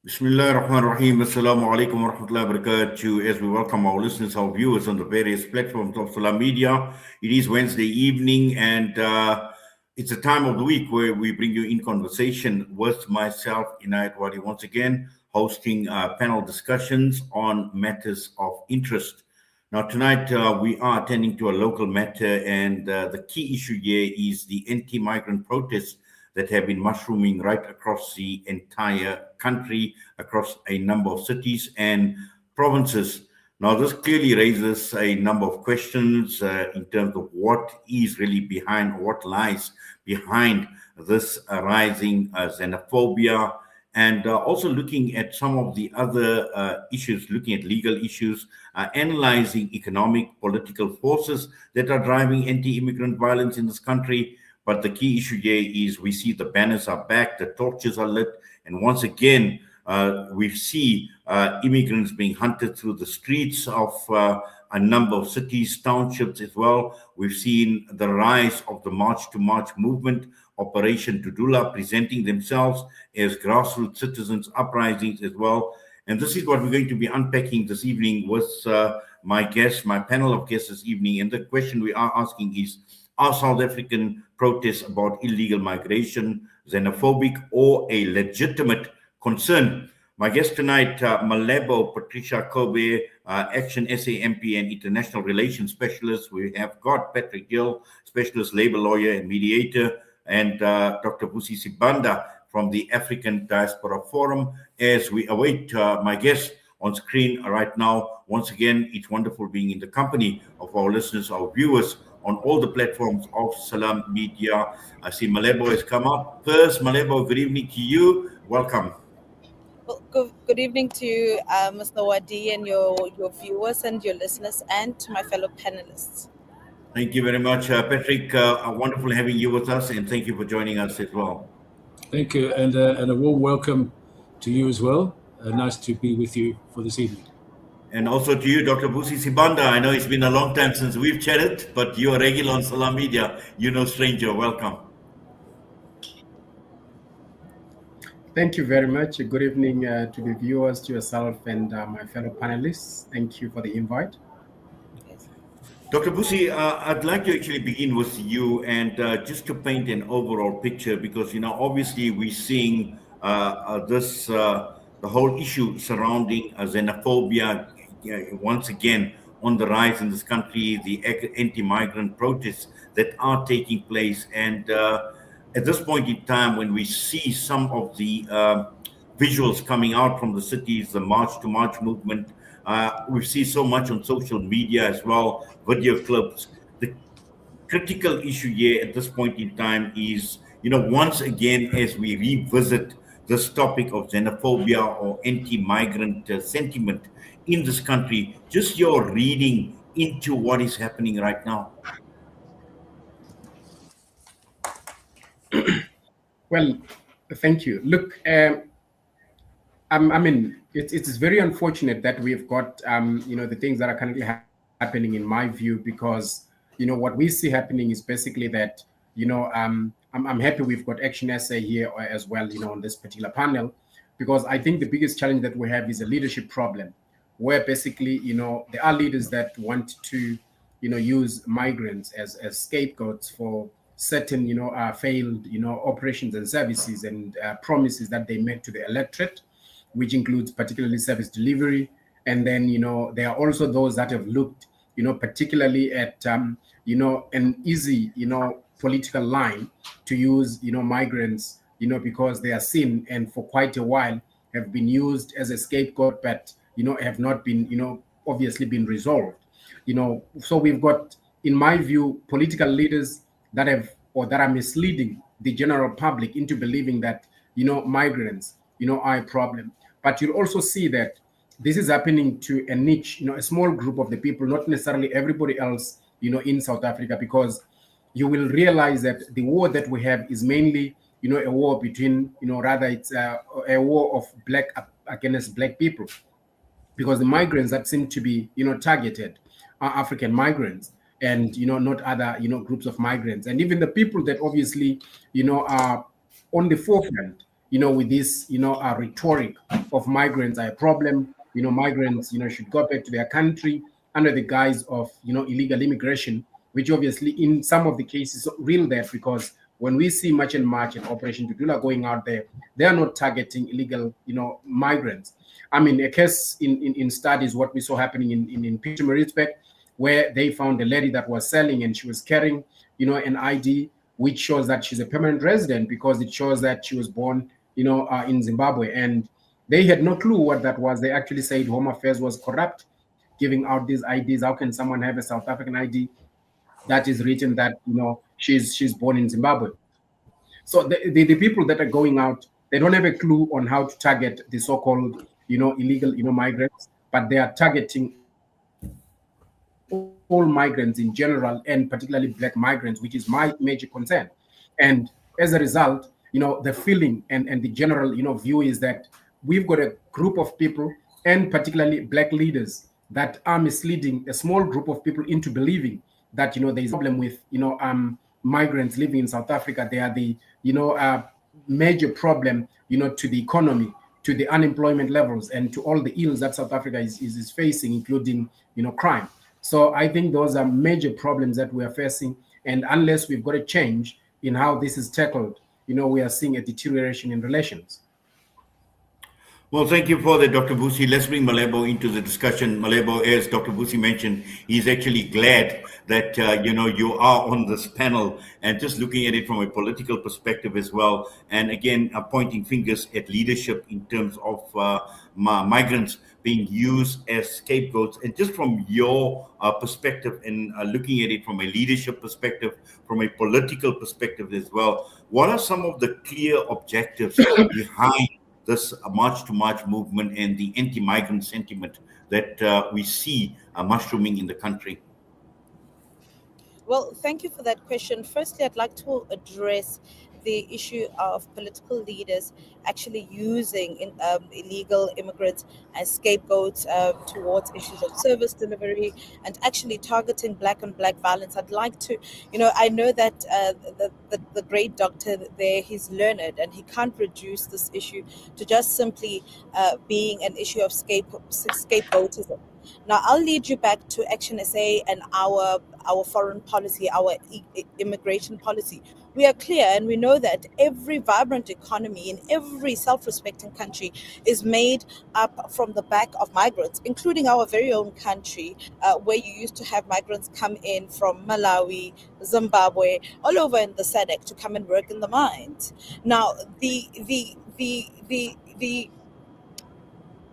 Bismillah ar-Rahman ar-Rahim. Assalamu alaikum wa rahmatullahi wa barakatuh. As we welcome our listeners, our viewers on the various platforms of Salam Media, it is Wednesday evening and it's a time of the week where we bring you in conversation with myself, Inayat Wadi, once again, hosting panel discussions on matters of interest. Now, tonight we are attending to a local matter, and the key issue here is the anti migrant protests that have been mushrooming right across the entire country, across a number of cities and provinces. Now, this clearly raises a number of questions in terms of what is really behind, what lies behind this rising xenophobia, and also looking at some of the other issues, looking at legal issues, analyzing economic, political forces that are driving anti immigrant violence in this country. But the key issue here is we see the banners are back, the torches are lit, and once again, we see immigrants being hunted through the streets of a number of cities, townships as well. We've seen the rise of the March to March movement, Operation Dudula, presenting themselves as grassroots citizens uprisings as well. And this is what we're going to be unpacking this evening with my guests, my panel of guests this evening. And the question we are asking is, are South African protests about illegal migration xenophobic or a legitimate concern? My guest tonight, Malebo, Patricia Kobe, Action SAMP and International Relations Specialist. We have got Patricia, Deale, Specialist Labor Lawyer and Mediator, and Dr. Vusi Sibanda from the African Diaspora Forum. As we await my guest on screen right now, once again, it's wonderful being in the company of our listeners, our viewers, on all the platforms of Salam Media. I see Malebo has come up. First, Malebo, good evening to you. Welcome. Well, good evening to you, Mr. Wadi, and your viewers and your listeners, and to my fellow panelists. Thank you very much, Patrick. Wonderful having you with us, and thank you for joining us as well. Thank you, and a warm welcome to you as well. Nice to be with you for this evening. And also to you, Dr. Vusi Sibanda. I know it's been a long time since we've chatted, but you're a regular on Salam Media. You're no stranger. Welcome. Thank you very much. Good evening to the viewers, to yourself, and my fellow panelists. Thank you for the invite. Dr. Vusi, I'd like to actually begin with you and just to paint an overall picture, because, obviously we're seeing this, the whole issue surrounding xenophobia once again on the rise in this country, the anti-migrant protests that are taking place. And at this point in time, when we see some of the visuals coming out from the cities, the March to March movement, we see so much on social media as well, video clips. The critical issue here at this point in time is, once again, as we revisit this topic of xenophobia or anti-migrant sentiment in this country, just your reading into what is happening right now. Well, thank you. Look, it's very unfortunate that we've got, the things that are currently happening in my view, because, what we see happening is basically that, I'm happy we've got Action SA here as well, on this particular panel, because I think the biggest challenge that we have is a leadership problem, where basically, there are leaders that want to, use migrants as scapegoats for certain, failed, operations and services and promises that they made to the electorate, which includes particularly service delivery. And then, there are also those that have looked, particularly at, an easy, political line to use, migrants, because they are seen and for quite a while have been used as a scapegoat, but, have not been, obviously been resolved. So we've got, in my view, political leaders that have, or that are misleading the general public into believing that, migrants, are a problem. But you'll also see that this is happening to a niche, a small group of the people, not necessarily everybody else, in South Africa, because you will realize that the war that we have is mainly, a war between, rather it's a war of black against black people, because the migrants that seem to be, targeted are African migrants and, not other, groups of migrants. And even the people that obviously, are on the forefront, with this, rhetoric of migrants are a problem. Migrants, should go back to their country under the guise of, illegal immigration, which obviously in some of the cases real there, because when we see March and March and Operation Diaspora going out there, they are not targeting illegal, migrants. I mean, a case in studies, what we saw happening in Pietermaritzburg, where they found a lady that was selling and she was carrying, an ID which shows that she's a permanent resident because it shows that she was born, in Zimbabwe. And they had no clue what that was. They actually said Home Affairs was corrupt, giving out these IDs. How can someone have a South African ID that is written that, she's born in Zimbabwe? So the people that are going out, they don't have a clue on how to target the so-called, illegal, migrants, but they are targeting all migrants in general, and particularly black migrants, which is my major concern. And as a result, the feeling and the general, view is that we've got a group of people, and particularly black leaders, that are misleading a small group of people into believing that, there's a problem with, migrants living in South Africa. They are the, major problem, to the economy, to the unemployment levels, and to all the ills that South Africa is facing, including, crime. So I think those are major problems that we are facing. And unless we've got a change in how this is tackled, we are seeing a deterioration in relations. Well, thank you for that, Dr. Vusi. Let's bring Malebo into the discussion. Malebo, as Dr. Vusi mentioned, he's actually glad that, you are on this panel, and just looking at it from a political perspective as well. And again, pointing fingers at leadership in terms of migrants being used as scapegoats. And just from your perspective, and looking at it from a leadership perspective, from a political perspective as well, what are some of the clear objectives behind this March to March movement and the anti-migrant sentiment that we see mushrooming in the country? Well, thank you for that question. Firstly, I'd like to address the issue of political leaders actually using illegal immigrants as scapegoats towards issues of service delivery and actually targeting black on black violence. I'd like to, I know that the great doctor there, he's learned, and he can't reduce this issue to just simply being an issue of scapegoatism. Now, I'll lead you back to Action SA and our foreign policy, our immigration policy. We are clear, and we know that every vibrant economy in every self-respecting country is made up from the back of migrants, including our very own country, where you used to have migrants come in from Malawi, Zimbabwe, all over in the SADC to come and work in the mines. Now,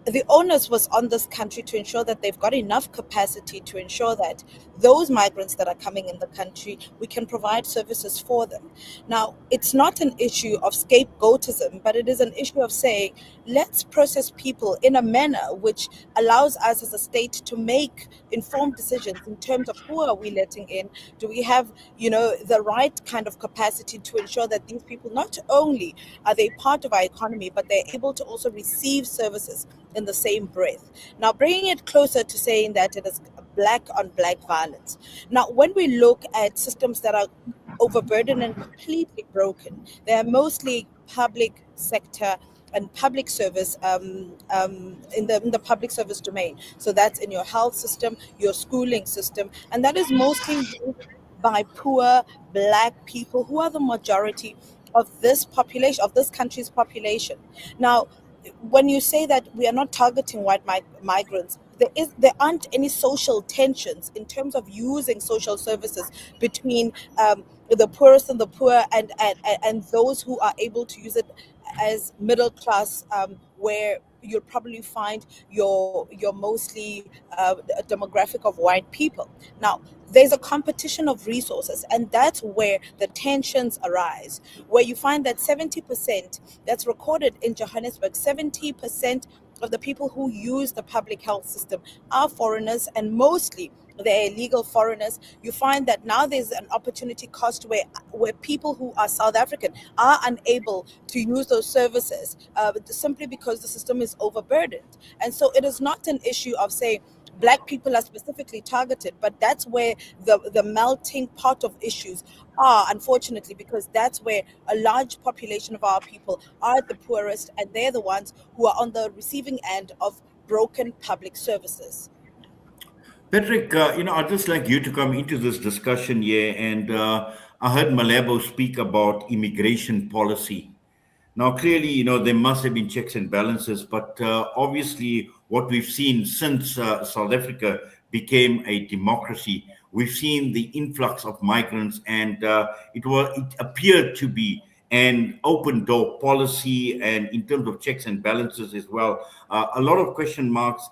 the onus was on this country to ensure that they've got enough capacity to ensure that those migrants that are coming in the country, we can provide services for them. Now, it's not an issue of scapegoatism, but it is an issue of saying, let's process people in a manner which allows us as a state to make informed decisions in terms of who are we letting in. Do we have, the right kind of capacity to ensure that these people, not only are they part of our economy, but they're able to also receive services in the same breath. Now, bringing it closer to saying that it is black on black violence. Now, when we look at systems that are overburdened and completely broken, they are mostly public sector and public service in the public service domain. So that's in your health system, your schooling system, and that is mostly used by poor black people who are the majority of this population, of this country's population. Now, when you say that we are not targeting white migrants, there aren't any social tensions in terms of using social services between the poorest and the poor and those who are able to use it as middle class, where you'll probably find your mostly a demographic of white people. Now, there's a competition of resources, and that's where the tensions arise, where you find that 70%, that's recorded in Johannesburg, 70% of the people who use the public health system are foreigners, and mostly they're illegal foreigners. You find that now there's an opportunity cost where people who are South African are unable to use those services simply because the system is overburdened. And so it is not an issue of saying Black people are specifically targeted, but that's where the melting pot of issues are, unfortunately, because that's where a large population of our people are the poorest, and they're the ones who are on the receiving end of broken public services. Patrick, I'd just like you to come into this discussion here. And I heard Malebo speak about immigration policy. Now, clearly, there must have been checks and balances, but obviously, what we've seen since South Africa became a democracy, we've seen the influx of migrants, and it appeared to be an open door policy, and in terms of checks and balances as well, a lot of question marks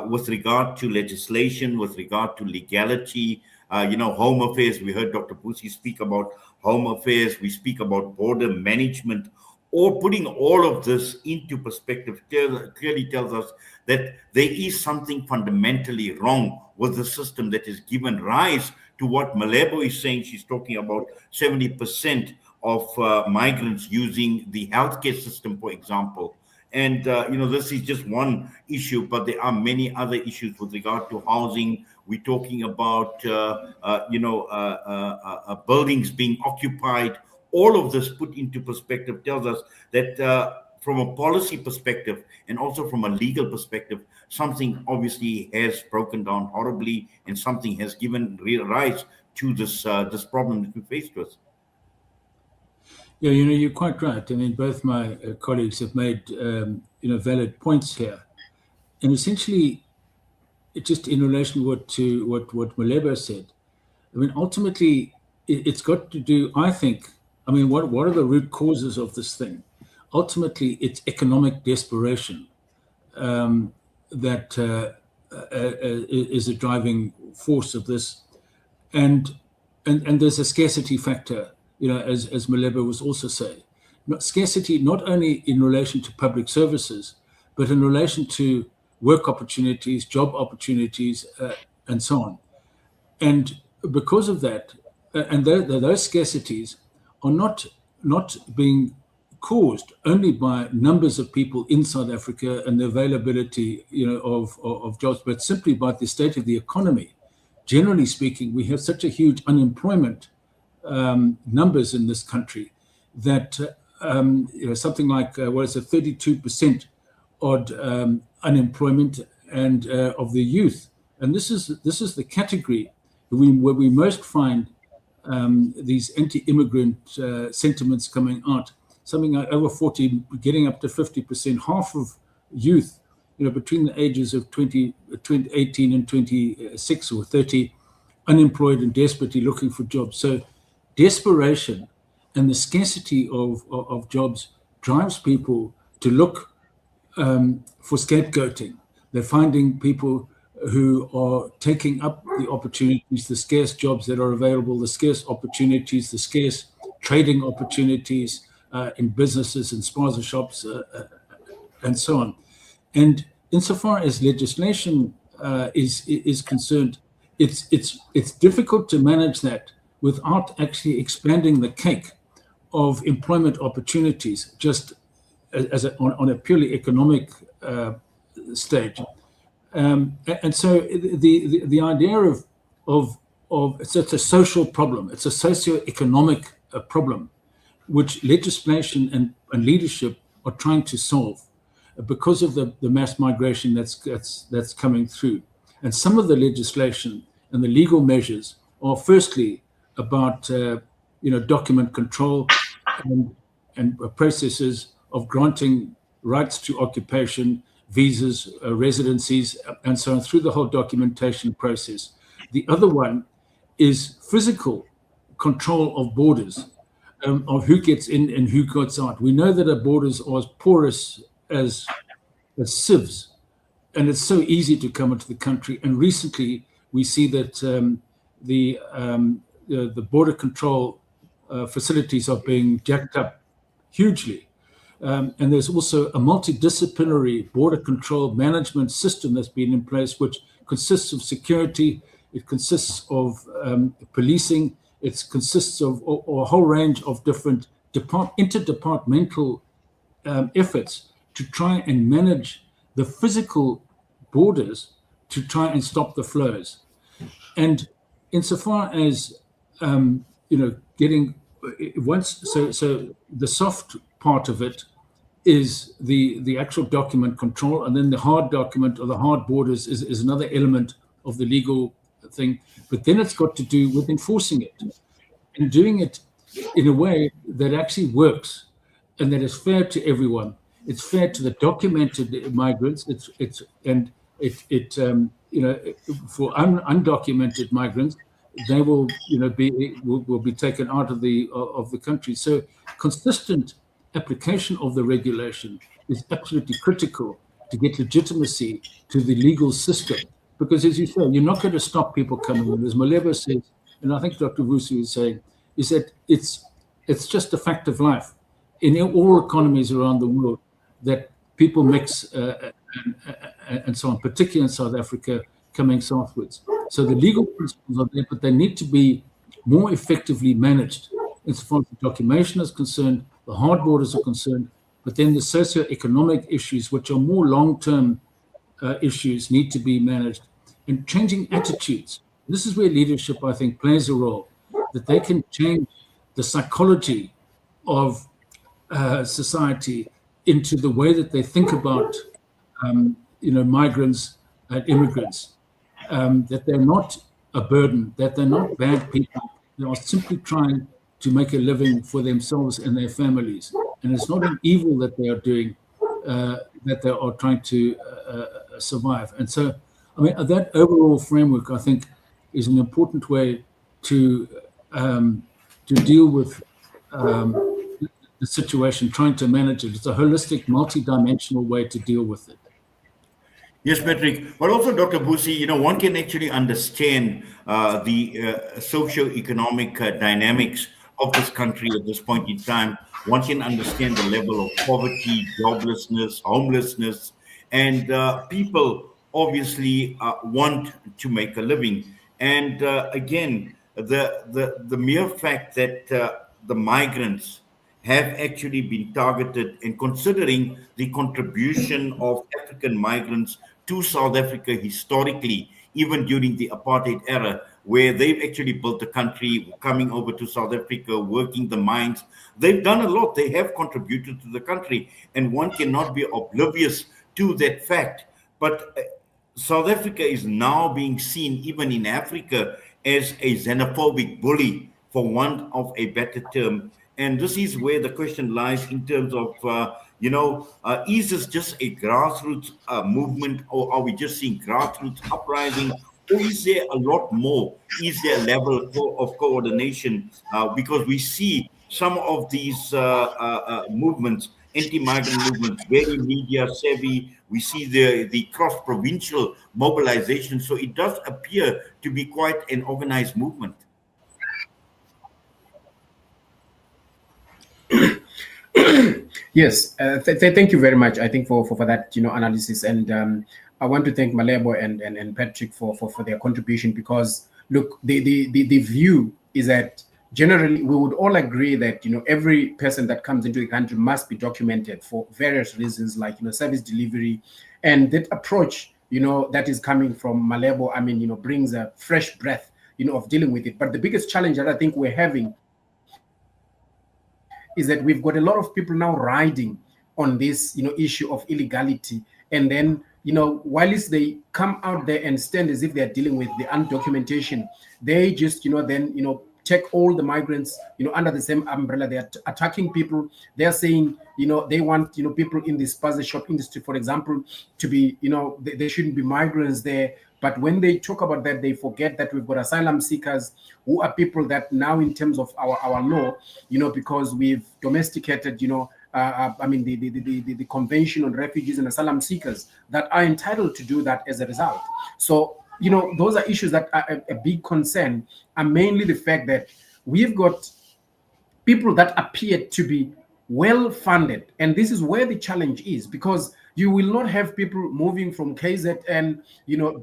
with regard to legislation, with regard to legality. Home affairs. We heard Dr. Vusi speak about home affairs. We speak about border management. Or putting all of this into perspective clearly tells us that there is something fundamentally wrong with the system that has given rise to what Malebo is saying. She's talking about 70% of migrants using the healthcare system, for example. And, this is just one issue, but there are many other issues with regard to housing. We're talking about, buildings being occupied. All of this put into perspective tells us that from a policy perspective and also from a legal perspective, something obviously has broken down horribly, and something has given rise to this problem that we faced with. Yeah, you're quite right. I mean, both my colleagues have made valid points here, and essentially, just in relation to what Malebo said. I mean, ultimately, it's got to do, I think. I mean, what are the root causes of this thing? Ultimately, it's economic desperation that is a driving force of this, and there's a scarcity factor, as Malebo was also saying. Scarcity not only in relation to public services, but in relation to work opportunities, job opportunities, and so on. And because of that, and those scarcities are not being caused only by numbers of people in South Africa and the availability, of jobs, but simply by the state of the economy. Generally speaking, we have such a huge unemployment numbers in this country that something like 32% odd unemployment and of the youth, and this is the category where we most find these anti-immigrant sentiments coming out. Something like over 40, getting up to 50%, half of youth, between the ages of 18 and 26 or 30, unemployed and desperately looking for jobs. So desperation and the scarcity of jobs drives people to look for scapegoating. They're finding people who are taking up the opportunities, the scarce jobs that are available, the scarce opportunities, the scarce trading opportunities in businesses and spaza shops and so on. And insofar as legislation is concerned, it's difficult to manage that without actually expanding the cake of employment opportunities, just on a purely economic stage. And so the idea of it's a social problem, it's a socio-economic problem, which legislation and leadership are trying to solve because of the mass migration that's coming through. And some of the legislation and the legal measures are firstly about document control and processes of granting rights to occupation, visas, residencies, and so on through the whole documentation process. The other one is physical control of borders, of who gets in and who gets out. We know that our borders are as porous as sieves, and it's so easy to come into the country. And recently, we see that the border control facilities are being jacked up hugely. And there's also a multidisciplinary border control management system that's been in place, which consists of security, it consists of policing, it consists of a whole range of different interdepartmental efforts to try and manage the physical borders to try and stop the flows. And insofar as getting so the soft part of it is the actual document control, and then the hard document or the hard borders is another element of the legal thing. But then it's got to do with enforcing it and doing it in a way that actually works and that is fair to everyone. It's fair to the documented migrants. For undocumented migrants, they will be taken out of the country. So consistent application of the regulation is absolutely critical to get legitimacy to the legal system. Because as you say, you're not going to stop people coming in. As Malebo says, and I think Dr. Vusi is saying, is that it's just a fact of life in all economies around the world that people mix and so on, particularly in South Africa, coming southwards. So the legal principles are there, but they need to be more effectively managed insofar as the documentation is concerned, the hard borders are concerned, but then the socio-economic issues, which are more long-term issues, need to be managed. And changing attitudes. This is where leadership, I think, plays a role, that they can change the psychology of society into the way that they think about, migrants and immigrants, that they're not a burden, that they're not bad people. They are simply trying to make a living for themselves and their families. And it's not an evil that they are doing, that they are trying to survive. And so, I mean, that overall framework, I think, is an important way to deal with the situation, trying to manage it. It's a holistic, multi-dimensional way to deal with it. Yes, Patrick, but also Dr. Vusi, one can actually understand the socio-economic dynamics of this country at this point in time. One can understand the level of poverty, joblessness, homelessness, and people obviously want to make a living. And again, the mere fact that the migrants have actually been targeted, and considering the contribution of African migrants to South Africa historically, even during the apartheid era, where they've actually built a country, coming over to South Africa, working the mines. They've done a lot. They have contributed to the country, and one cannot be oblivious to that fact. But South Africa is now being seen, even in Africa, as a xenophobic bully, for want of a better term. And this is where the question lies in terms of, is this just a grassroots movement, or are we just seeing grassroots uprising, or is there a lot more? Is there a level of coordination? Because we see some of these movements, anti-migrant movements, very media savvy. We see the cross-provincial mobilization. So it does appear to be quite an organized movement. Yes, thank you very much. I think for that analysis, and I want to thank Malebo and Patrick for their contribution, because look, the view is that generally we would all agree that every person that comes into the country must be documented for various reasons, like service delivery, and that approach that is coming from Malebo, I mean brings a fresh breath of dealing with it. But the biggest challenge that I think we're having is that we've got a lot of people now riding on this issue of illegality, and then whilst they come out there and stand as if they're dealing with the undocumentation, they just then take all the migrants under the same umbrella. They're attacking people. They're saying they want people in the spaza shop industry, for example, to be there shouldn't be migrants there. But when they talk about that, they forget that we've got asylum seekers, who are people that now, in terms of our law, because we've domesticated, the Convention on Refugees and Asylum Seekers, that are entitled to do that as a result. So, those are issues that are a big concern, and mainly the fact that we've got people that appear to be well funded. And this is where the challenge is, because you will not have people moving from KZN,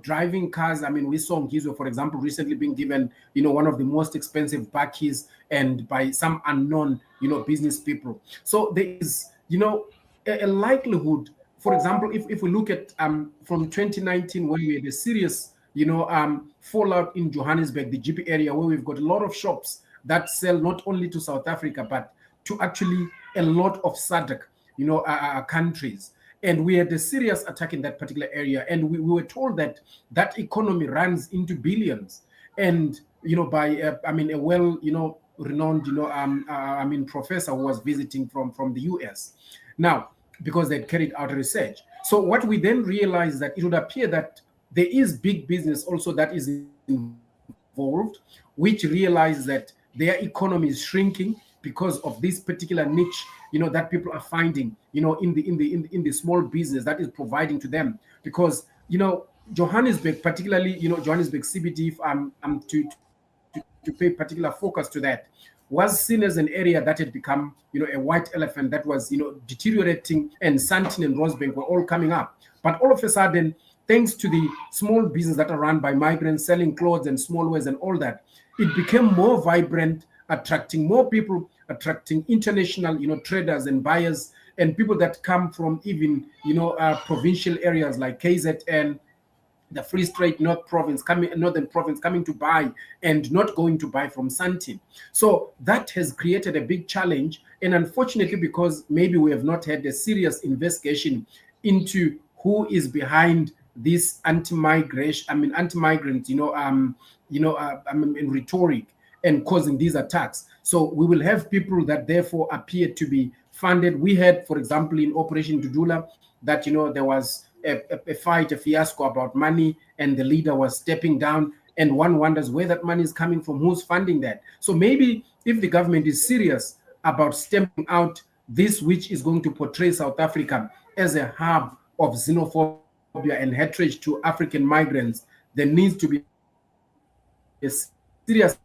driving cars. I mean, we saw Ngizwe, for example, recently being given, one of the most expensive bakkies, and by some unknown, business people. So there is, a likelihood for example, if we look at from 2019, when we had a serious, fallout in Johannesburg, the GP area, where we've got a lot of shops that sell not only to South Africa, but to actually a lot of SADC, countries. And we had a serious attack in that particular area. And we were told that that economy runs into billions. And, by, a well, renowned, professor who was visiting from the US. Now, because they'd carried out research. So what we then realized that it would appear that there is big business also that is involved, which realize that their economy is shrinking because of this particular niche, that people are finding, in the small business that is providing to them. Because, Johannesburg, particularly, Johannesburg CBD, if I'm to pay particular focus to that, was seen as an area that had become, a white elephant that was, deteriorating, and Sandton and Rosebank were all coming up. But all of a sudden, thanks to the small business that are run by migrants selling clothes and small wares and all that, it became more vibrant, attracting more people, attracting international, traders and buyers, and people that come from even, provincial areas like KZN, the Free State Northern Province coming to buy and not going to buy from Sandton. So that has created a big challenge. And unfortunately, because maybe we have not had a serious investigation into who is behind this anti-migrant, rhetoric and causing these attacks. So we will have people that therefore appear to be funded. We had, for example, in Operation Dudula, that, there was a fight, a fiasco about money, and the leader was stepping down, and one wonders where that money is coming from, who's funding that. So maybe if the government is serious about stamping out this, which is going to portray South Africa as a hub of xenophobia and hatred to African migrants, there needs to be a serious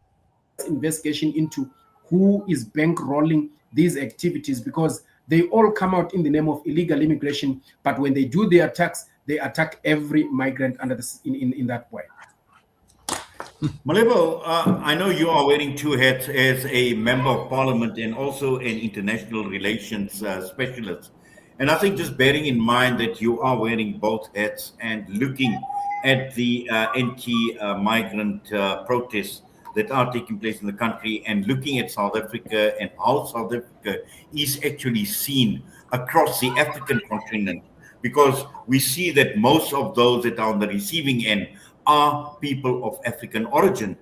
investigation into who is bankrolling these activities, because they all come out in the name of illegal immigration, but when they do their attacks, they attack every migrant under in that way. Malebo, I know you are wearing two hats as a member of parliament and also an international relations specialist. And I think just bearing in mind that you are wearing both hats and looking at the anti-migrant protests that are taking place in the country, and looking at South Africa and how South Africa is actually seen across the African continent, because we see that most of those that are on the receiving end are people of African origin.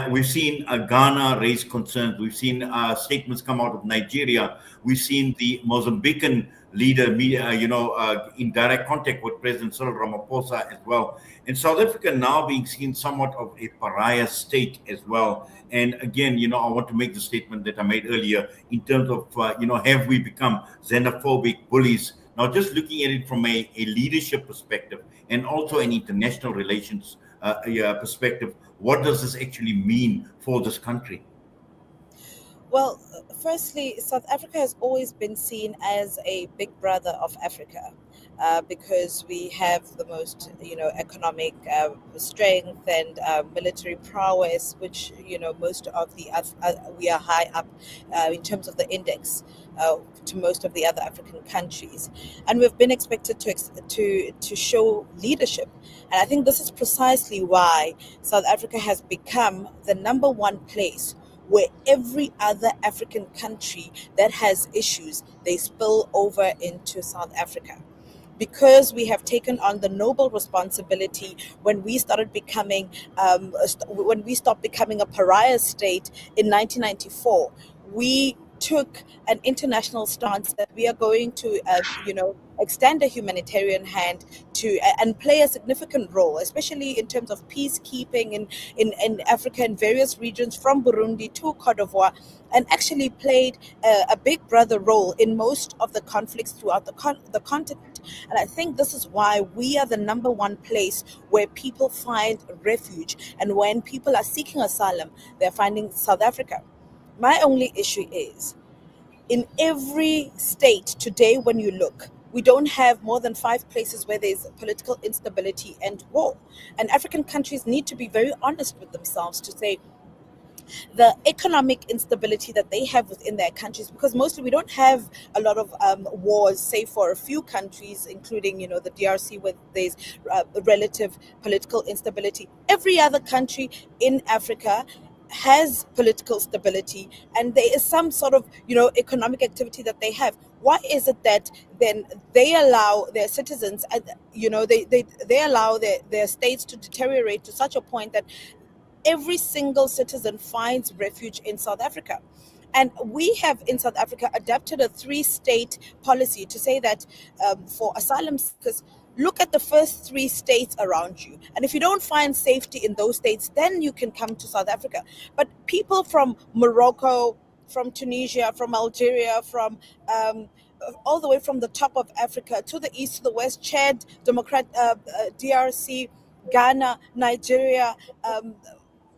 We've seen Ghana raise concerns. We've seen statements come out of Nigeria. We've seen the Mozambican leader, in direct contact with President Cyril Ramaphosa as well. And South Africa now being seen somewhat of a pariah state as well. And again, I want to make the statement that I made earlier in terms of, have we become xenophobic bullies? Now, just looking at it from a leadership perspective and also an international relations perspective, what does this actually mean for this country? Well, firstly, South Africa has always been seen as a big brother of Africa, because we have the most, economic strength and military prowess, which, most of the we are high up in terms of the index to most of the other African countries, and we've been expected to show leadership. And I think this is precisely why South Africa has become the number one place where every other African country that has issues, they spill over into South Africa. Because we have taken on the noble responsibility when we started becoming, when we stopped becoming a pariah state in 1994, we took an international stance that we are going to, extend a humanitarian hand to and play a significant role, especially in terms of peacekeeping in Africa in various regions from Burundi to Cote d'Ivoire, and actually played a big brother role in most of the conflicts throughout the continent. And I think this is why we are the number one place where people find refuge, and when people are seeking asylum, they're finding South Africa. My only issue is, in every state today, when you look, we don't have more than 5 places where there's political instability and war. And African countries need to be very honest with themselves to say, the economic instability that they have within their countries, because mostly we don't have a lot of wars, save for a few countries, including, the DRC, where there's relative political instability. Every other country in Africa has political stability, and there is some sort of, economic activity that they have. Why is it that then they allow their citizens, they allow their states to deteriorate to such a point that every single citizen finds refuge in South Africa? And we have in South Africa adopted a 3-state policy to say that for asylum seekers, look at the first 3 states around you. And if you don't find safety in those states, then you can come to South Africa. But people from Morocco, from Tunisia, from Algeria, from all the way from the top of Africa to the east, to the west, Chad, DRC, Ghana, Nigeria,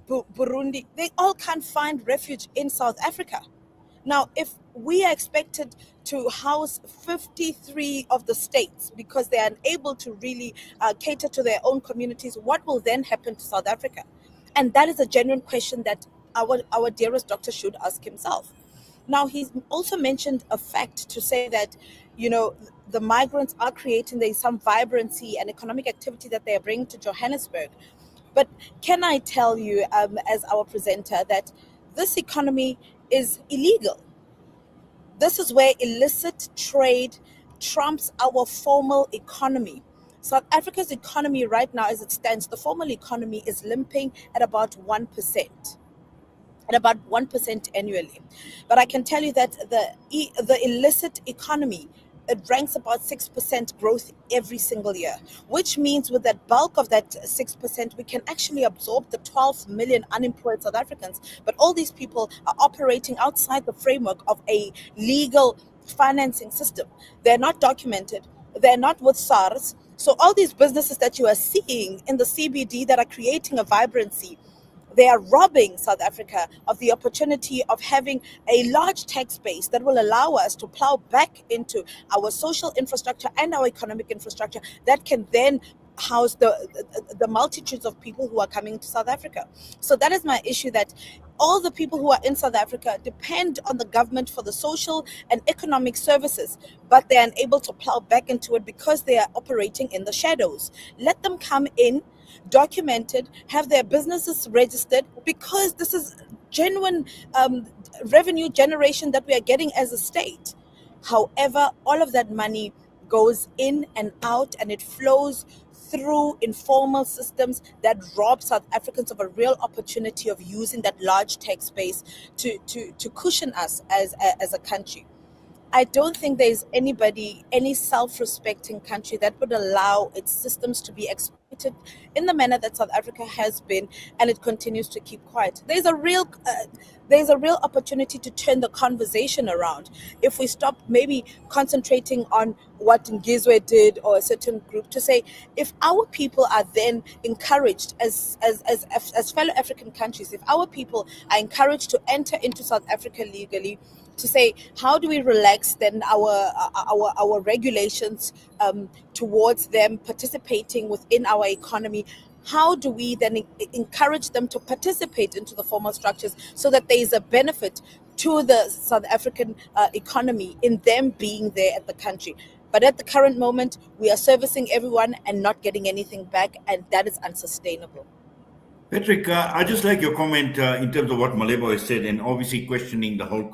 Burundi, they all can't find refuge in South Africa. Now, if we are expected to house 53 of the states because they are unable to really cater to their own communities, what will then happen to South Africa? And that is a genuine question that our dearest doctor should ask himself. Now, he's also mentioned a fact to say that, the migrants are creating, there's some vibrancy and economic activity that they are bringing to Johannesburg. But can I tell you, as our presenter, that this economy is illegal? This is where illicit trade trumps our formal economy. South Africa's economy right now, as it stands, the formal economy is limping at about 1%. At about 1% annually. But I can tell you that the illicit economy, it ranks about 6% growth every single year, which means with that bulk of that 6%, we can actually absorb the 12 million unemployed South Africans. But all these people are operating outside the framework of a legal financing system. They're not documented. They're not with SARS. So all these businesses that you are seeing in the CBD that are creating a vibrancy, they are robbing South Africa of the opportunity of having a large tax base that will allow us to plow back into our social infrastructure and our economic infrastructure that can then house the multitudes of people who are coming to South Africa. So that is my issue, that all the people who are in South Africa depend on the government for the social and economic services, but they are unable to plow back into it because they are operating in the shadows. Let them come in, documented, have their businesses registered, because this is genuine revenue generation that we are getting as a state. However, all of that money goes in and out, and it flows through informal systems that rob South Africans of a real opportunity of using that large tax base to cushion us as a country. I don't think there's any self-respecting country that would allow its systems to be exploited in the manner that South Africa has been, and it continues to keep quiet. There's a real opportunity to turn the conversation around if we stop maybe concentrating on what Ngizwe did or a certain group, to say, if our people are then encouraged as fellow African countries, if our people are encouraged to enter into South Africa legally, to say, how do we relax then our regulations towards them participating within our economy? How do we then encourage them to participate into the formal structures so that there is a benefit to the South African economy in them being there at the country? But at the current moment, we are servicing everyone and not getting anything back, and that is unsustainable. Patrick, I just like your comment in terms of what Malebo has said, and obviously questioning the whole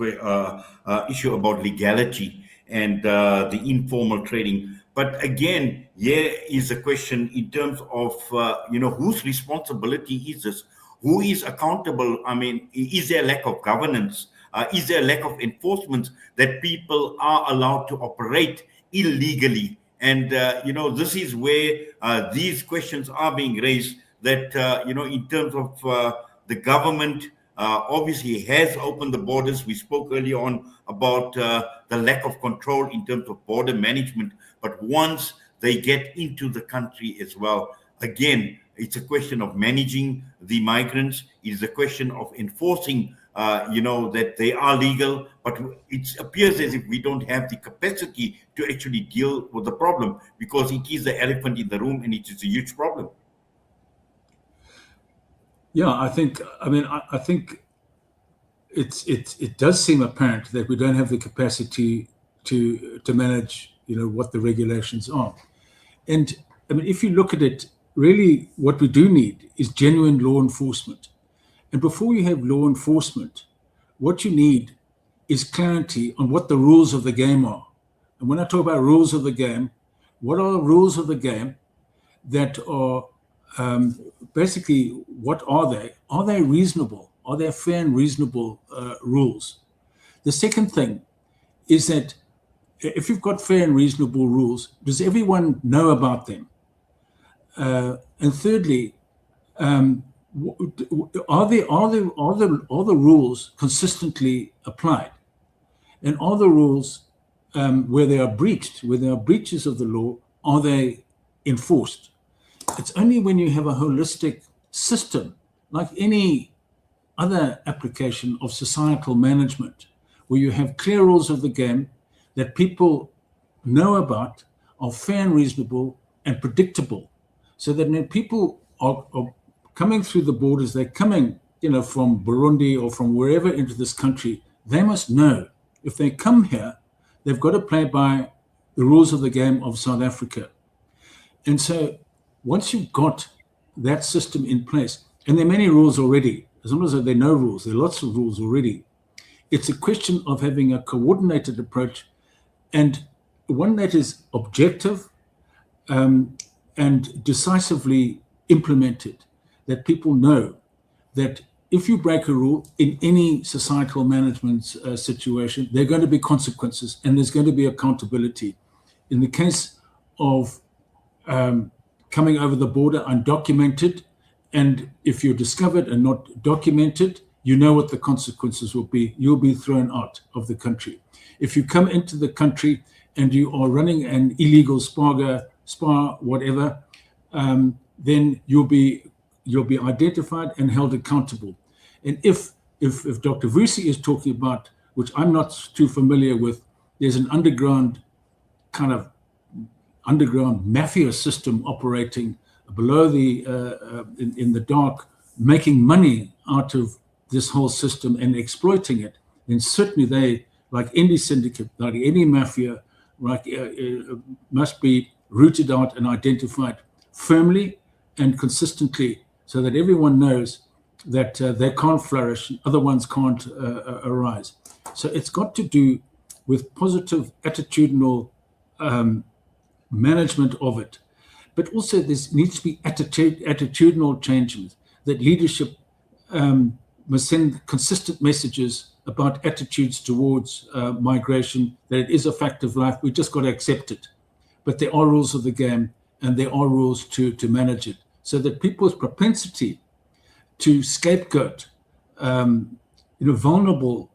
issue about legality and the informal trading. But again, here is a question in terms of whose responsibility is this? Who is accountable? I mean, is there a lack of governance? Is there a lack of enforcement that people are allowed to operate illegally? And this is where these questions are being raised. That in terms of the government obviously has opened the borders. We spoke earlier on about the lack of control in terms of border management. But once they get into the country as well, again, it's a question of managing the migrants. It's a question of enforcing, that they are legal. But it appears as if we don't have the capacity to actually deal with the problem, because it is the elephant in the room and it is a huge problem. Yeah, I think it does seem apparent that we don't have the capacity to manage, what the regulations are. And I mean, if you look at it, really what we do need is genuine law enforcement. And before you have law enforcement, what you need is clarity on what the rules of the game are. And when I talk about rules of the game, what are the rules of the game that are basically, what are they? Are they reasonable? Are they fair and reasonable rules? The second thing is that if you've got fair and reasonable rules, does everyone know about them? And thirdly, are the rules consistently applied? And are the rules, where they are breached, where there are breaches of the law, are they enforced? It's only when you have a holistic system, like any other application of societal management, where you have clear rules of the game that people know about, are fair and reasonable and predictable, so that when people are coming through the borders, they're coming, from Burundi or from wherever into this country, they must know if they come here, they've got to play by the rules of the game of South Africa. And so once you've got that system in place, and there are many rules already, as long as there are no rules, there are lots of rules already, it's a question of having a coordinated approach, and one that is objective and decisively implemented, that people know that if you break a rule in any societal management situation, there are going to be consequences and there's going to be accountability. In the case of coming over the border undocumented, and if you're discovered and not documented, you know what the consequences will be. You'll be thrown out of the country. If you come into the country and you are running an illegal spa, whatever, then you'll be identified and held accountable. And if Dr. Vusi is talking about, which I'm not too familiar with, there's an underground mafia system operating below in the dark, making money out of this whole system and exploiting it, then certainly they, like any syndicate, like any mafia, must be rooted out and identified firmly and consistently, so that everyone knows that they can't flourish, other ones can't arise. So it's got to do with positive attitudinal management of it. But also there needs to be attitudinal changes, that leadership must send consistent messages about attitudes towards migration, that it is a fact of life, we just got to accept it. But there are rules of the game, and there are rules to manage it, so that people's propensity to scapegoat vulnerable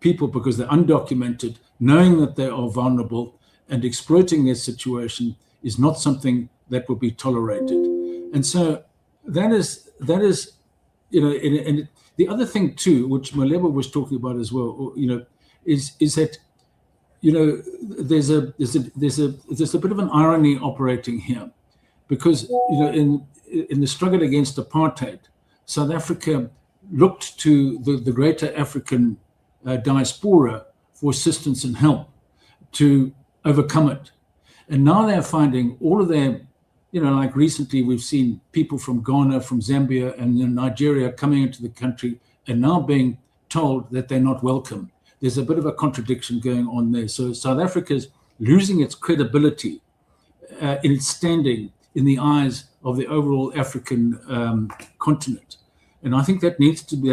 people because they're undocumented, knowing that they are vulnerable and exploiting their situation, is not something that will be tolerated. And so that is and the other thing too, which Malebo was talking about as well, is that there's a bit of an irony operating here, because in the struggle against apartheid, South Africa looked to the greater African diaspora for assistance and help to overcome it. And now they're finding all of their, like recently we've seen people from Ghana, from Zambia and Nigeria coming into the country and now being told that they're not welcome. There's a bit of a contradiction going on there. So South Africa's losing its credibility in its standing in the eyes of the overall African continent. And I think that needs to be,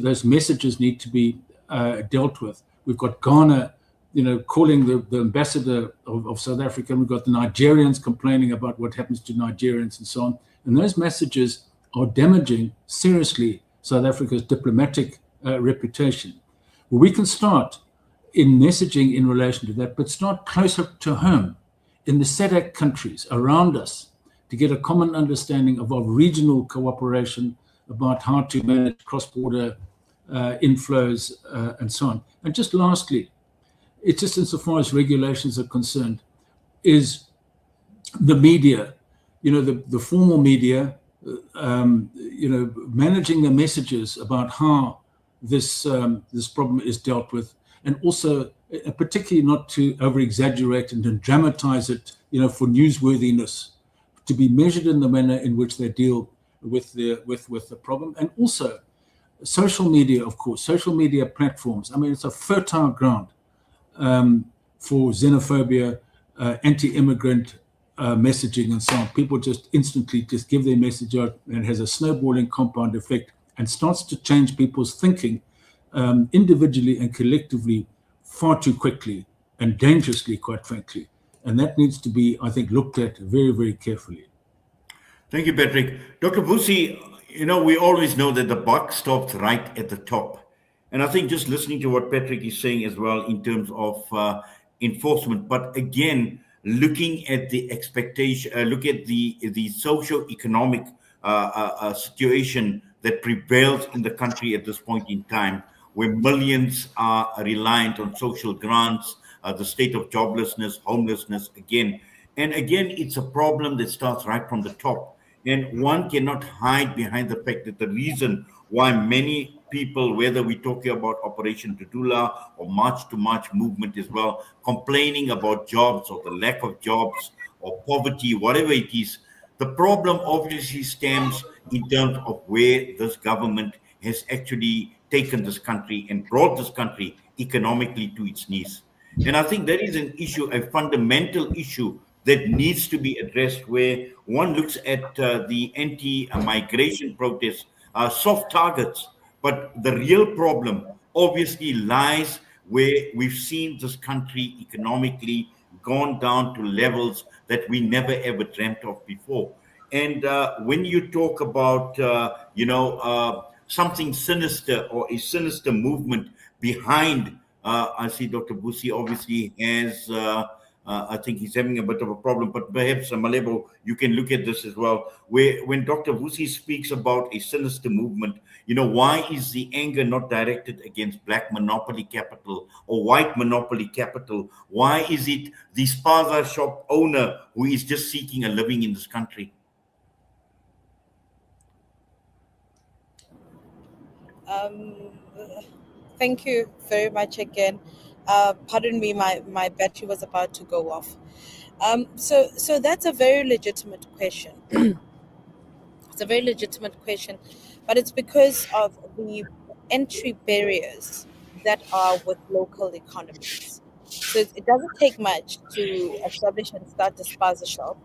those messages need to be dealt with. We've got Ghana, calling the ambassador of South Africa, and we've got the Nigerians complaining about what happens to Nigerians and so on. And those messages are damaging seriously South Africa's diplomatic reputation. Well, we can start in messaging in relation to that, but start closer to home in the SADC countries around us to get a common understanding of our regional cooperation about how to manage cross-border inflows and so on. And just lastly, it's just insofar as regulations are concerned, is the media, the formal media, managing the messages about how this problem is dealt with, and also particularly not to over exaggerate and dramatize it, for newsworthiness, to be measured in the manner in which they deal with the problem. And also social media, of course, social media platforms. I mean, it's a fertile ground for xenophobia, anti-immigrant messaging and so on. People just instantly just give their message out, and it has a snowballing compound effect and starts to change people's thinking individually and collectively far too quickly and dangerously, quite frankly. And that needs to be, I think, looked at very, very carefully. Thank you, Patrick. Dr. Vusi, we always know that the buck stops right at the top. And I think just listening to what Patrick is saying as well in terms of enforcement, but again, looking at the expectation, look at the socio-economic situation that prevails in the country at this point in time, where millions are reliant on social grants, the state of joblessness, homelessness again. And again, it's a problem that starts right from the top. And one cannot hide behind the fact that the reason why many people, whether we're talking about Operation Diaspora or March to March movement as well, complaining about jobs or the lack of jobs or poverty, whatever it is, the problem obviously stems in terms of where this government has actually taken this country and brought this country economically to its knees. And I think that is an issue, a fundamental issue that needs to be addressed, where one looks at the anti-migration protests, soft targets, but the real problem obviously lies where we've seen this country economically gone down to levels that we never ever dreamt of before. And when you talk about, something sinister or a sinister movement behind, I see Dr. Vusi obviously has, I think he's having a bit of a problem, but perhaps Malebo, you can look at this as well, where when Dr. Vusi speaks about a sinister movement, why is the anger not directed against black monopoly capital or white monopoly capital? Why is it the spaza shop owner who is just seeking a living in this country? Thank you very much again. Pardon me, my battery was about to go off. So that's a very legitimate question. It's a very legitimate question, but it's because of the entry barriers that are with local economies. So it doesn't take much to establish and start a spaza shop,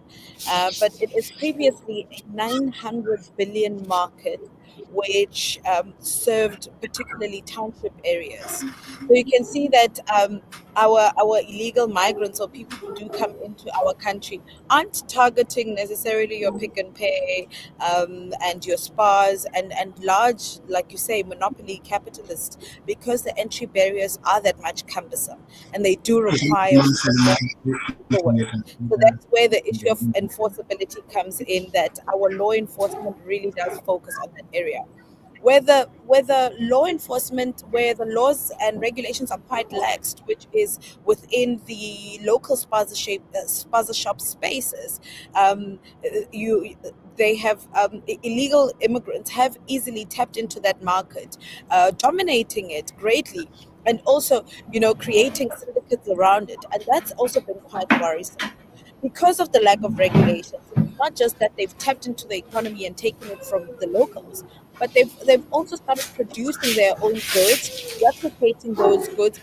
but it is previously a 900 billion market which served particularly township areas. So you can see that our illegal migrants or people who do come into our country aren't targeting necessarily your Pick and Pay and your spas and large, like you say, monopoly capitalists, because the entry barriers are that much cumbersome and they do require forward. So that's where the issue of enforceability comes in, that our law enforcement really does focus on that area. Whether law enforcement, where the laws and regulations are quite laxed, which is within the local spaza shop spaces, they have illegal immigrants have easily tapped into that market, dominating it greatly, and also creating syndicates around it, and that's also been quite worrisome. Because of the lack of regulations, it's not just that they've tapped into the economy and taken it from the locals, but they've also started producing their own goods, replicating those goods,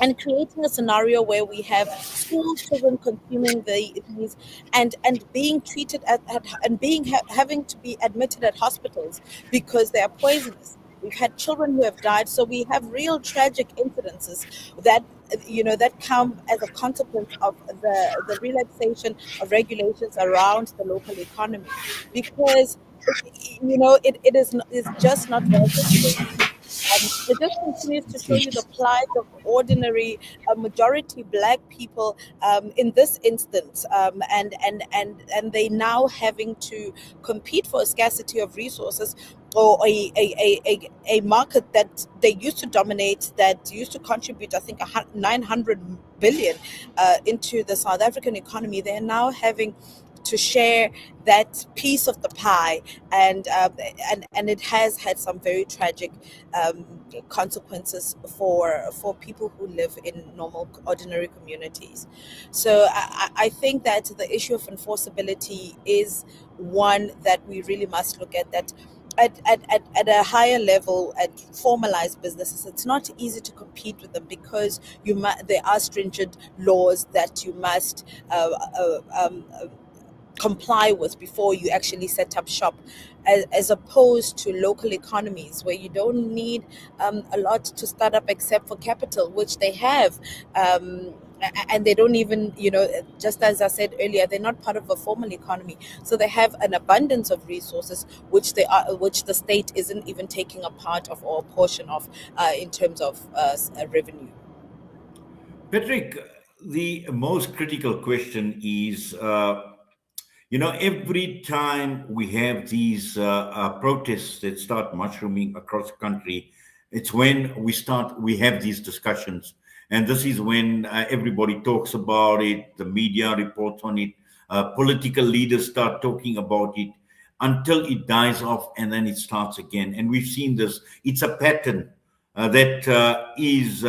and creating a scenario where we have school children consuming these and being treated and having to be admitted at hospitals because they are poisonous. We've had children who have died, so we have real tragic incidences that that come as a consequence of the relaxation of regulations around the local economy, because it is it's just not well regulated. It just continues to show you the plight of ordinary, majority Black people in this instance, and they now having to compete for a scarcity of resources, or a market that they used to dominate, that used to contribute, I think, 900 billion into the South African economy. They're now having to share that piece of the pie, and it has had some very tragic consequences for people who live in normal, ordinary communities. So I think that the issue of enforceability is one that we really must look at. That at a higher level, at formalized businesses, it's not easy to compete with them because there are stringent laws that you must comply with before you actually set up shop, as opposed to local economies where you don't need a lot to start up except for capital, which they have. And they don't even, just as I said earlier, they're not part of a formal economy. So they have an abundance of resources, which the state isn't even taking a part of or a portion of in terms of revenue. Patrick, the most critical question is, every time we have these protests that start mushrooming across the country, it's when we have these discussions. And this is when everybody talks about it, the media reports on it, political leaders start talking about it until it dies off and then it starts again. And we've seen this. It's a pattern that is,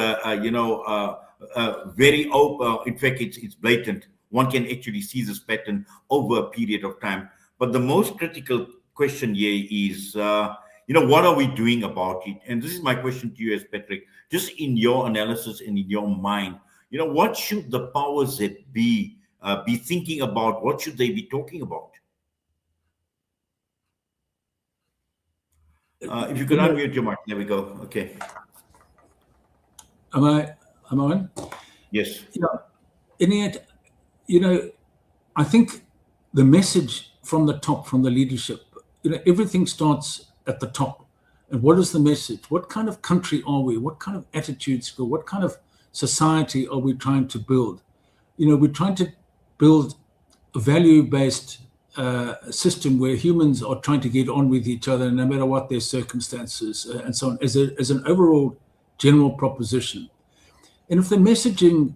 very open. In fact, it's blatant. One can actually see this pattern over a period of time. But the most critical question here is, what are we doing about it? And this is my question to you as Patrick, just in your analysis and in your mind, what should the powers that be thinking about? What should they be talking about? If you could unmute your mic. There we go. Okay. Am I on? Yes. In it, I think the message from the top, from the leadership, everything starts at the top. And what is the message? What kind of country are we? What kind of attitudes? What kind of society are we trying to build? We're trying to build a value-based system where humans are trying to get on with each other, no matter what their circumstances, and so on, as an overall general proposition. And if the messaging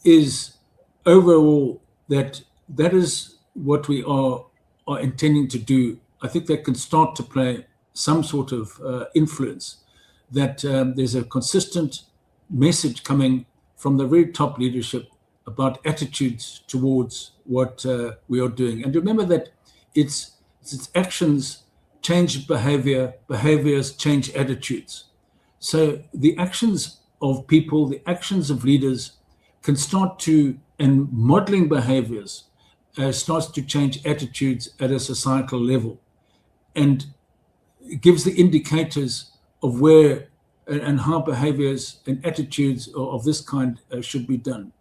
is overall that is what we are intending to do, I think that can start to play some sort of influence, that there's a consistent message coming from the very top leadership about attitudes towards what we are doing. And remember that it's actions change behavior, behaviors change attitudes. So the actions of people, the actions of leaders can start to, and modeling behaviors starts to change attitudes at a societal level, and it gives the indicators of where and how behaviors and attitudes of this kind should be done.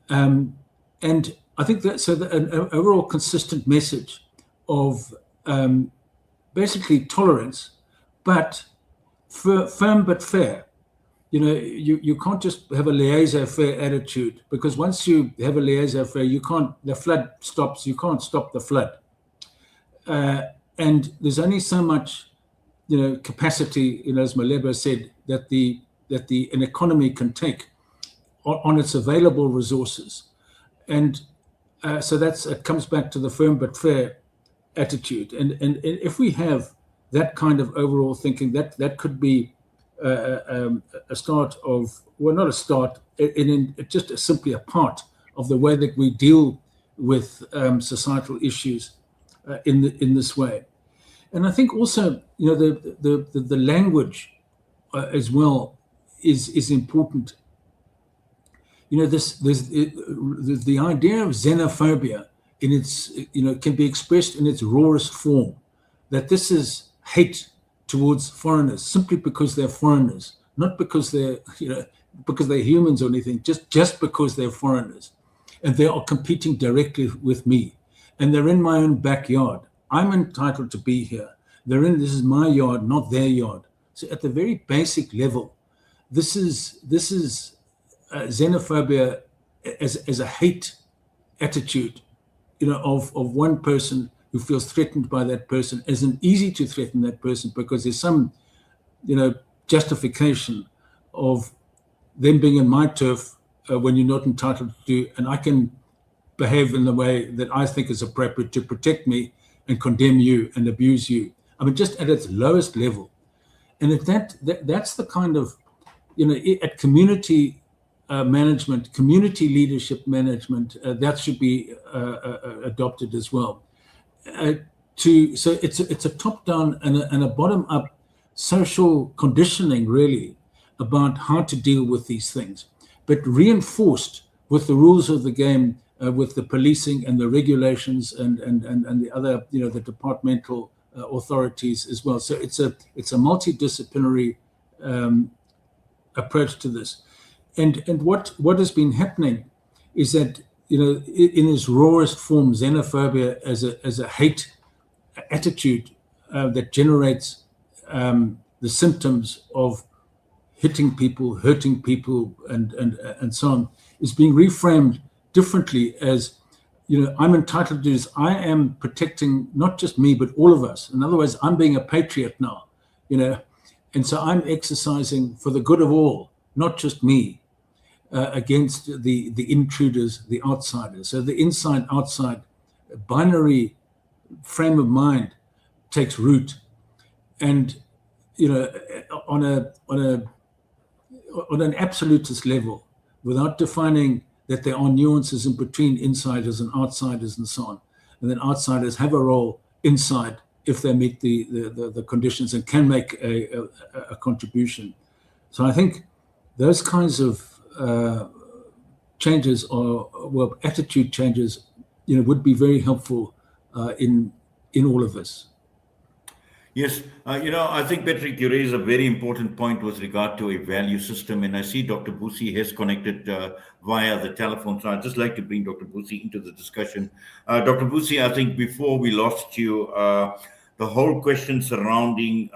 And I think that an overall consistent message of basically tolerance, but firm but fair. You can't just have a laissez-faire attitude, because once you have a laissez-faire, the flood stops, you can't stop the flood. And there's only so much, capacity, as Malebo said, that an economy can take on its available resources. And so it comes back to the firm but fair attitude. And if we have that kind of overall thinking, that could be a start of, well, not a start, just simply a part of the way that we deal with societal issues in this way. And I think also, the language as well is important. The idea of xenophobia in its, can be expressed in its rawest form, that this is hate towards foreigners simply because they're foreigners, not because they're humans or anything, just because they're foreigners, and they are competing directly with me, and they're in my own backyard. I'm entitled to be here. This is my yard, not their yard. So at the very basic level, this is xenophobia as a hate attitude, of one person who feels threatened by that person. Isn't easy to threaten that person because there's some, justification of them being in my turf when you're not entitled to do, and I can behave in the way that I think is appropriate to protect me and condemn you and abuse you. I mean, just at its lowest level. And if that's the kind of, at community management, community leadership management, that should be adopted as well. So it's a top-down and a bottom-up social conditioning, really, about how to deal with these things, but reinforced with the rules of the game, with the policing and the regulations and the other, the departmental authorities as well. So it's a multidisciplinary approach to this. And what has been happening is that, in its rawest form, xenophobia as a hate attitude that generates the symptoms of hitting people, hurting people, and so on, is being reframed differently as, I'm entitled to this. I am protecting not just me, but all of us. In other words, I'm being a patriot now, and so I'm exercising for the good of all, not just me, against the intruders, the outsiders. So the inside-outside binary frame of mind takes root, and on an absolutist level, without defining that there are nuances in between insiders and outsiders and so on, and then outsiders have a role inside if they meet the conditions and can make a contribution. So I think those kinds of changes, or attitude changes, would be very helpful in all of this. Yes, I think, Patrick, you raise a very important point with regard to a value system, and I see Dr. Vusi has connected via the telephone, so I'd just like to bring Dr. Vusi into the discussion. Dr. Vusi, I think before we lost you, the whole question surrounding,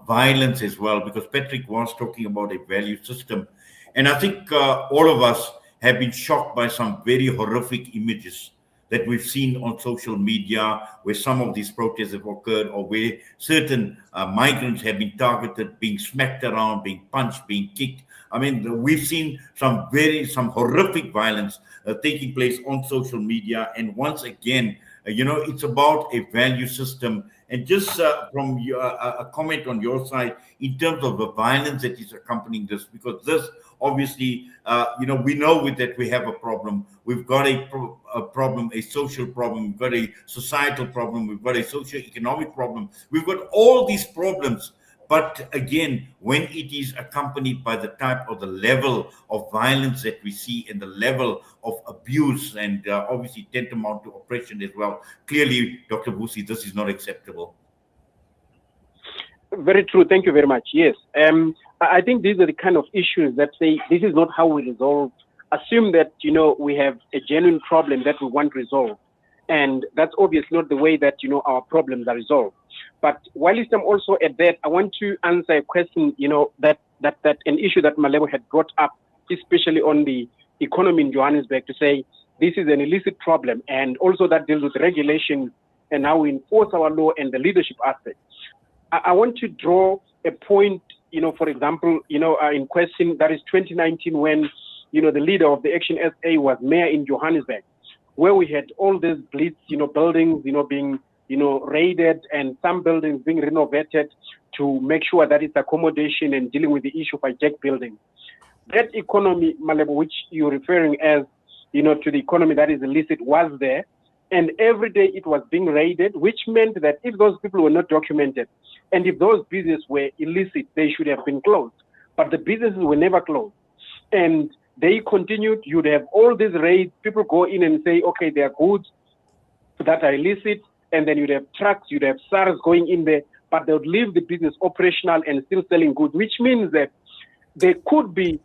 violence as well, because Patrick was talking about a value system, and I think all of us have been shocked by some very horrific images that we've seen on social media, where some of these protests have occurred, or where certain migrants have been targeted, being smacked around, being punched, being kicked. I mean, we've seen some horrific violence taking place on social media. And once again, it's about a value system. And just from a comment on your side, in terms of the violence that is accompanying this, because this obviously, we know with that we have a problem. We've got a problem, a social problem. We've got a societal problem. We've got a socio-economic problem. We've got all these problems. But again, when it is accompanied by the type or the level of violence that we see and the level of abuse and obviously tantamount to oppression as well, clearly, Dr. Vusi, this is not acceptable. Very true. Thank you very much. Yes. I think these are the kind of issues that say this is not how we resolve. Assume that, we have a genuine problem that we want resolved. And that's obviously not the way that, our problems are resolved. But while I'm also at that, I want to answer a question, that an issue that Malebo had brought up, especially on the economy in Johannesburg, to say this is an illicit problem, and also that deals with regulation and how we enforce our law and the leadership aspect. I want to draw a point, for example, in question, that is 2019, when, the leader of the Action SA was mayor in Johannesburg, where we had all these blitz, buildings, being, raided, and some buildings being renovated to make sure that it's accommodation and dealing with the issue of hijacked buildings. That economy, Malebo, which you're referring as, to the economy that is illicit, was there. And every day it was being raided, which meant that if those people were not documented, and if those businesses were illicit, they should have been closed. But the businesses were never closed. And they continued. You'd have all these raids. People go in and say, okay, there are goods that are illicit. And then you'd have trucks, you'd have SARS going in there, but they would leave the business operational and still selling goods, which means that there could be,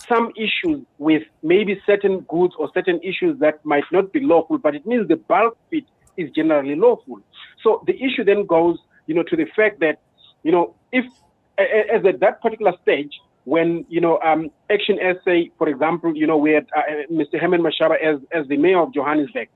some issues with maybe certain goods or certain issues that might not be lawful, but it means the bulk of it is generally lawful. So the issue then goes, to the fact that, if as at that particular stage, when, Action SA, for example, we had Mr. Herman Mashaba as the mayor of Johannesburg,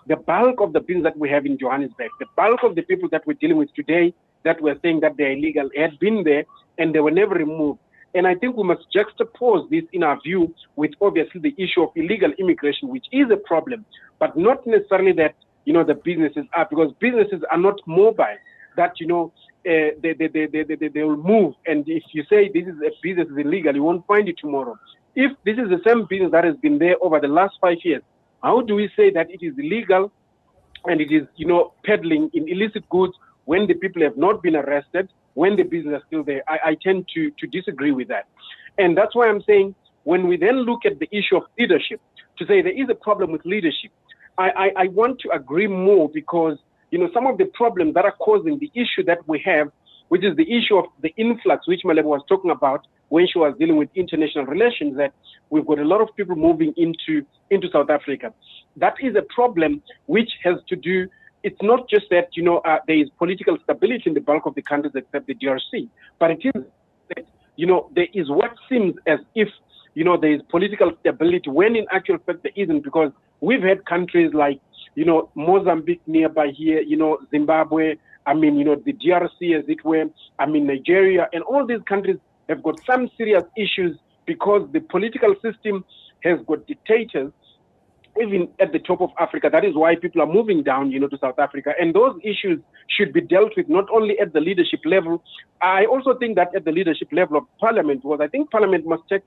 the bulk of the business that we have in Johannesburg, the bulk of the people that we're dealing with today that were saying that they're illegal had been there and they were never removed. And I think we must juxtapose this in our view with obviously the issue of illegal immigration, which is a problem, but not necessarily that, the businesses are, because businesses are not mobile, that, they will move. And if you say this is a business is illegal, you won't find it tomorrow. If this is the same business that has been there over the last 5 years, how do we say that it is illegal and it is, peddling in illicit goods when the people have not been arrested, when the business is still there? I tend to disagree with that. And that's why I'm saying when we then look at the issue of leadership, to say there is a problem with leadership, I want to agree more, because, some of the problems that are causing the issue that we have, which is the issue of the influx, which Malebo was talking about when she was dealing with international relations, that we've got a lot of people moving into South Africa. That is a problem which has to do, it's not just that, there is political stability in the bulk of the countries except the DRC, but it is that, there is what seems as if, there is political stability, when in actual fact there isn't, because we've had countries like, Mozambique nearby here, Zimbabwe, the DRC as it were, Nigeria, and all these countries have got some serious issues because the political system has got dictators, even at the top of Africa. That is why people are moving down, to South Africa. And those issues should be dealt with not only at the leadership level. I also think that at the leadership level of Parliament, I think Parliament must take,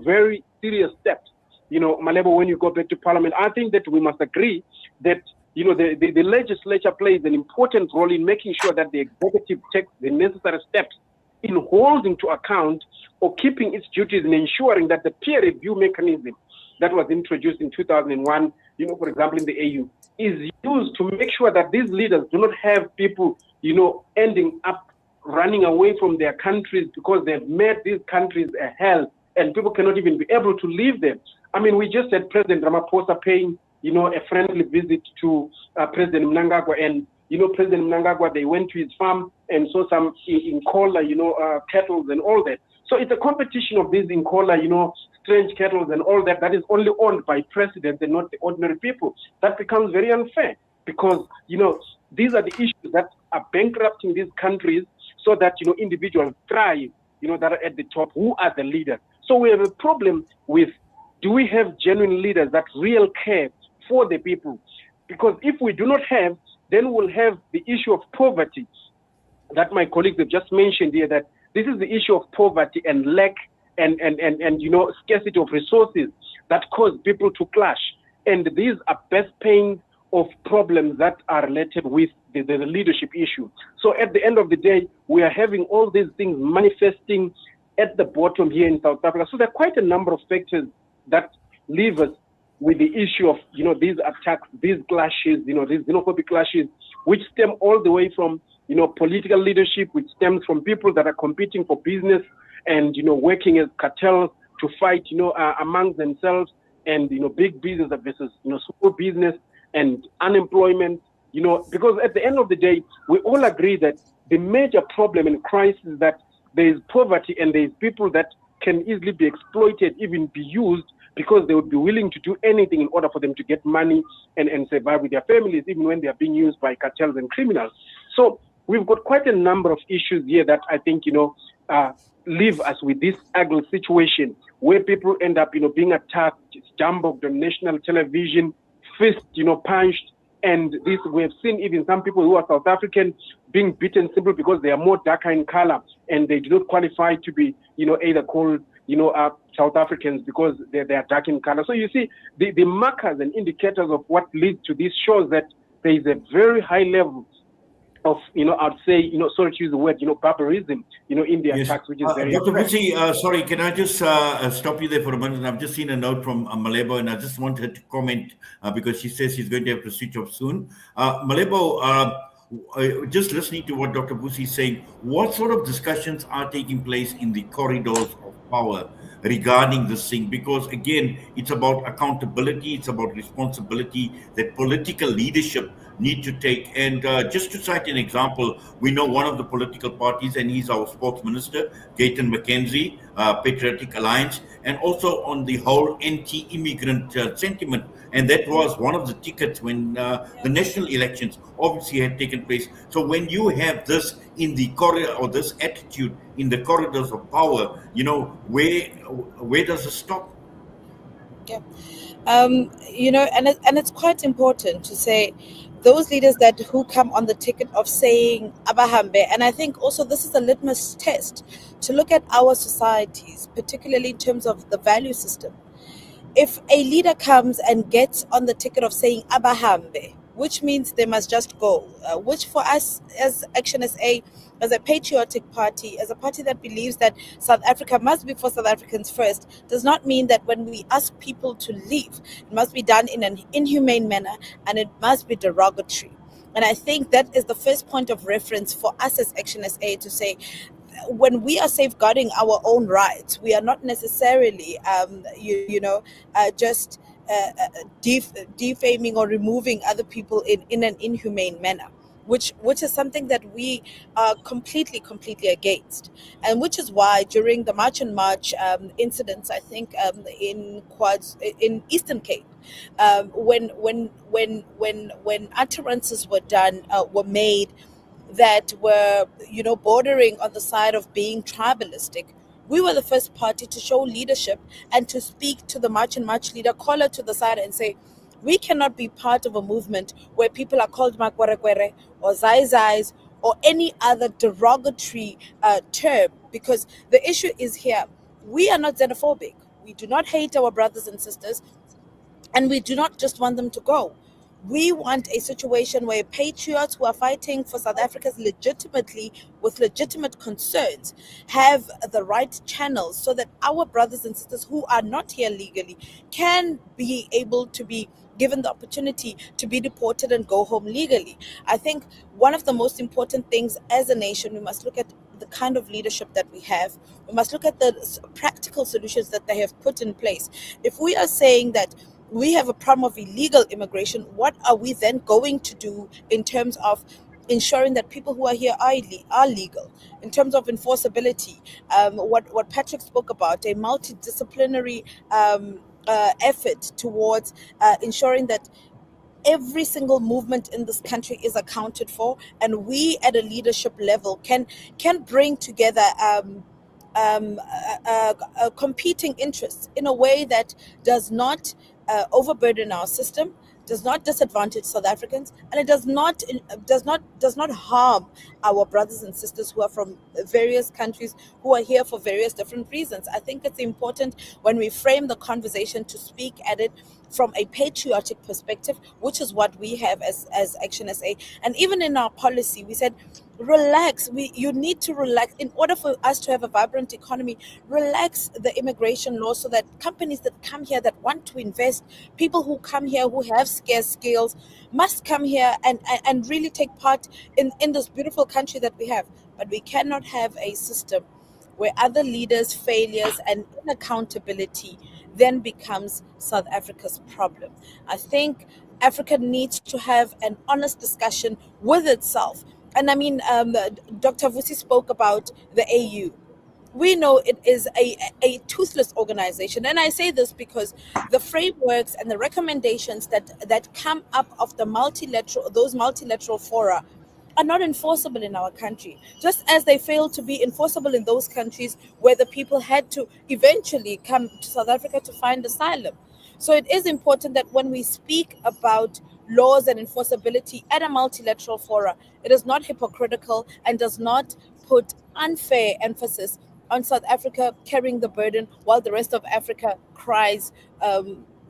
very serious steps. Malebo, when you go back to Parliament, I think that we must agree that, the legislature plays an important role in making sure that the executive takes the necessary steps in holding to account or keeping its duties and ensuring that the peer review mechanism that was introduced in 2001, for example, in the AU, is used to make sure that these leaders do not have people, ending up running away from their countries because they've made these countries a hell and people cannot even be able to leave them. We just had President Ramaphosa paying, a friendly visit to President Mnangagwa, and, President Mnangagwa, they went to his farm and saw some Inkola, cattle and all that. So it's a competition of these Inkola, strange cattle and all that is only owned by presidents and not the ordinary people. That becomes very unfair because, these are the issues that are bankrupting these countries so that, individuals thrive, that are at the top, who are the leaders. So we have a problem with, do we have genuine leaders that real care for the people? Because if we do not have, then we'll have the issue of poverty that my colleagues have just mentioned here, that this is the issue of poverty and lack and scarcity of resources that cause people to clash. And these are best pains of problems that are related with the leadership issue. So at the end of the day, we are having all these things manifesting at the bottom here in South Africa. So there are quite a number of factors that leave us with the issue of, these attacks, these clashes, these xenophobic clashes, which stem all the way from, political leadership, which stems from people that are competing for business and, working as cartels to fight, among themselves, and, big business versus, small business and unemployment, because at the end of the day, we all agree that the major problem and crisis is that there is poverty and there is people that can easily be exploited, even be used, because they would be willing to do anything in order for them to get money and survive with their families, even when they are being used by cartels and criminals. So we've got quite a number of issues here that I think, leave us with this ugly situation where people end up, being attacked, jumbled on national television, fist, punched. And this, we have seen even some people who are South African being beaten simply because they are more darker in color and they do not qualify to be, either called, South Africans because they are dark in color. So you see, the markers and indicators of what leads to this shows that there is a very high level of, I'd say, sorry to use the word, barbarism, in the attacks, which is very Dr. Vusi, sorry, can I just stop you there for a minute? I've just seen a note from Malebo, and I just wanted to comment because she says she's going to have to switch off soon. Malebo, just listening to what Dr. Vusi is saying, what sort of discussions are taking place in the corridors of power regarding this thing? Because again, it's about accountability, it's about responsibility, that political leadership need to take. And just to cite an example, we know one of the political parties, and he's our sports minister, Gayton McKenzie, Patriotic Alliance, and also on the whole anti-immigrant sentiment. And that was one of the tickets when the national elections obviously had taken place. So when you have this in the corridor, or this attitude in the corridors of power, where does it stop? Yeah. And it's quite important to say those leaders that who come on the ticket of saying abahambe, and I think also this is a litmus test to look at our societies, particularly in terms of the value system. If a leader comes and gets on the ticket of saying abahambe, which means they must just go, which for us as Action SA, as a patriotic party, as a party that believes that South Africa must be for South Africans first, does not mean that when we ask people to leave, it must be done in an inhumane manner and it must be derogatory. And I think that is the first point of reference for us as Action SA to say, when we are safeguarding our own rights, we are not necessarily, just defaming or removing other people in an inhumane manner, which is something that we are completely against, and which is why during the March and March incidents, I think in Eastern Cape, when utterances were made that were, bordering on the side of being tribalistic, we were the first party to show leadership and to speak to the March and March leader, call her to the side and say, we cannot be part of a movement where people are called makwerekwere or zaizais or any other derogatory term, because the issue is here. We are not xenophobic. We do not hate our brothers and sisters, and we do not just want them to go. We want a situation where patriots who are fighting for South Africa's legitimately, with legitimate concerns, have the right channels so that our brothers and sisters who are not here legally can be able to be given the opportunity to be deported and go home legally. I think one of the most important things as a nation, we must look at the kind of leadership that we have. We must look at the practical solutions that they have put in place. If we are saying that we have a problem of illegal immigration, what are we then going to do in terms of ensuring that people who are here are legal? In terms of enforceability, what Patrick spoke about, a multidisciplinary effort towards ensuring that every single movement in this country is accounted for, and we at a leadership level can bring together competing interests in a way that does not overburden our system, does not disadvantage South Africans, and it does not harm our brothers and sisters who are from various countries, who are here for various different reasons. I think it's important when we frame the conversation to speak at it from a patriotic perspective, which is what we have as Action SA. And even in our policy, we said, relax. You need to relax in order for us to have a vibrant economy. Relax the immigration law so that companies that come here that want to invest, people who come here who have scarce skills, must come here and really take part in this beautiful country that we have. But we cannot have a system where other leaders' failures and inaccountability then becomes South Africa's problem. I think Africa needs to have an honest discussion with itself. And I mean, Dr. Vusi spoke about the AU. We know it is a toothless organization. And I say this because the frameworks and the recommendations that come up of those multilateral fora are not enforceable in our country, just as they failed to be enforceable in those countries where the people had to eventually come to South Africa to find asylum. So it is important that when we speak about laws and enforceability at a multilateral fora, it is not hypocritical and does not put unfair emphasis on South Africa carrying the burden while the rest of Africa cries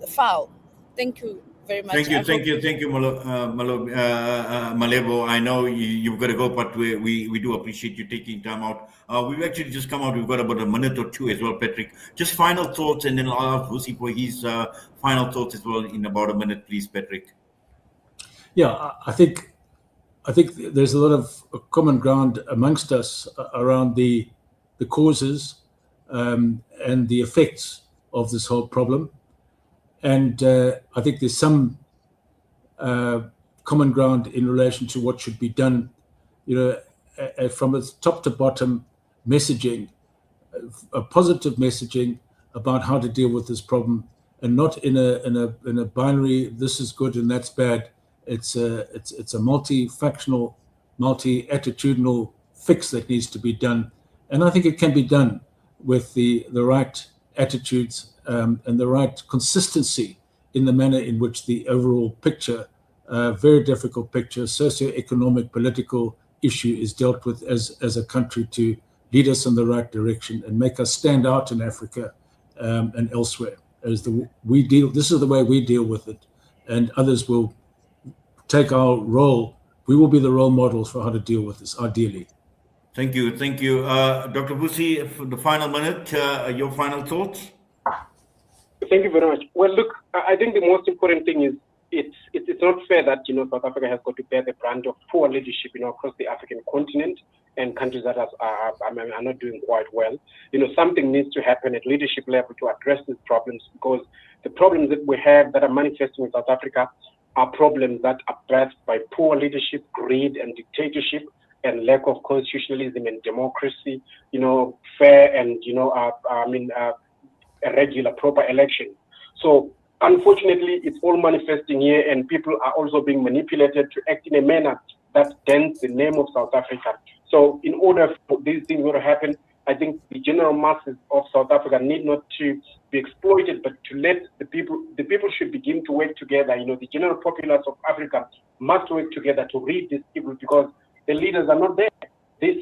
foul. Thank you very much. Thank you, Malebo. I know you've got to go, but we do appreciate you taking time out. We've actually just come out. We've got about a minute or two as well, Patrick. Just final thoughts, and then I'll ask Vusi for his final thoughts as well in about a minute, please, Patrick. Yeah, I think there's a lot of common ground amongst us around the causes and the effects of this whole problem. And I think there's some common ground in relation to what should be done, from a top to bottom messaging, a positive messaging about how to deal with this problem, and not in a binary, this is good and that's bad. It's a multi-factional, multi-attitudinal fix that needs to be done. And I think it can be done with the right attitudes and the right consistency in the manner in which the overall picture, very difficult picture, socio-economic, political issue is dealt with as a country, to lead us in the right direction and make us stand out in Africa and elsewhere. This is the way we deal with it, and others will take our role. We will be the role models for how to deal with this, ideally. Thank you. Dr. Vusi, for the final minute, your final thoughts? Thank you very much. Well, look, I think the most important thing is it's not fair that, South Africa has got to bear the brunt of poor leadership, across the African continent, and countries that are not doing quite well. Something needs to happen at leadership level to address these problems, because the problems that we have that are manifesting in South Africa are problems that are birthed by poor leadership, greed and dictatorship, and lack of constitutionalism and democracy, fair and, a regular, proper election. So unfortunately, it's all manifesting here, and people are also being manipulated to act in a manner that dents the name of South Africa. So in order for these things to happen, I think the general masses of South Africa need not to be exploited, but to let the people should begin to work together. The general populace of Africa must work together to read these people, because the leaders are not there. This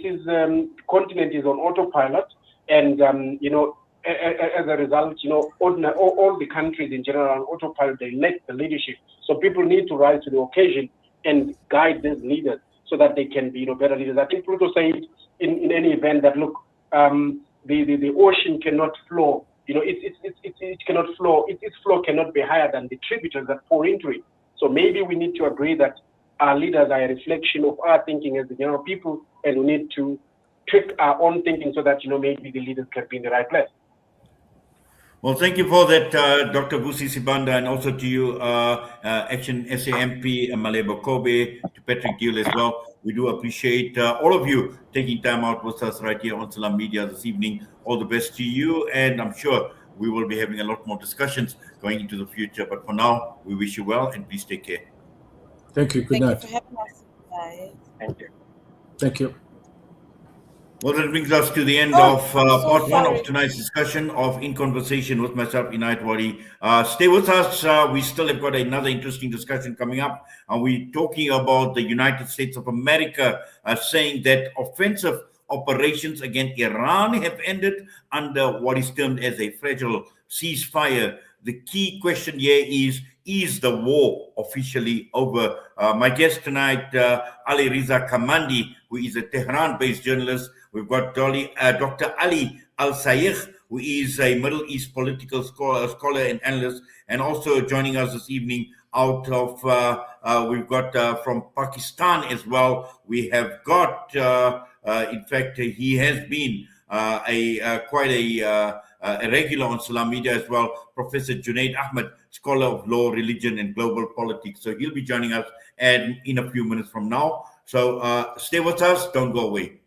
continent is on autopilot, and as a result, all the countries in general are on autopilot. They lack the leadership. So people need to rise to the occasion and guide these leaders so that they can be better leaders. I think Pluto said in any event that, look, the ocean cannot flow. It cannot flow. Its flow cannot be higher than the tributaries that pour into it. So maybe we need to agree that our leaders are a reflection of our thinking as the general people, and we need to tweak our own thinking so that maybe the leaders can be in the right place. Well, thank you for that, Dr. Vusi Sibanda, and also to you, Action SAMP, Malebo Kobe, to Patrick Deale as well. We do appreciate all of you taking time out with us right here on Salam Media this evening. All the best to you, and I'm sure we will be having a lot more discussions going into the future. But for now, we wish you well, and please take care. Thank you. Good night. Thank you for having us. Bye. Thank you. Thank you. Well, that brings us to the end of part one of tonight's discussion of In Conversation with myself, Inayat Wari. Stay with us. We still have got another interesting discussion coming up. And we're talking about the United States of America saying that offensive operations against Iran have ended under what is termed as a fragile ceasefire. The key question here is the war officially over? My guest tonight, Ali Riza Kamandi, who is a Tehran-based journalist. We've got Dr. Ali Al-Sayegh, who is a Middle East political scholar and analyst, and also joining us this evening out of, we've got from Pakistan as well. We have got, in fact, he has been quite a regular on Salam Media as well, Professor Junaid Ahmed, scholar of law, religion, and global politics. So he'll be joining us in a few minutes from now. So stay with us. Don't go away.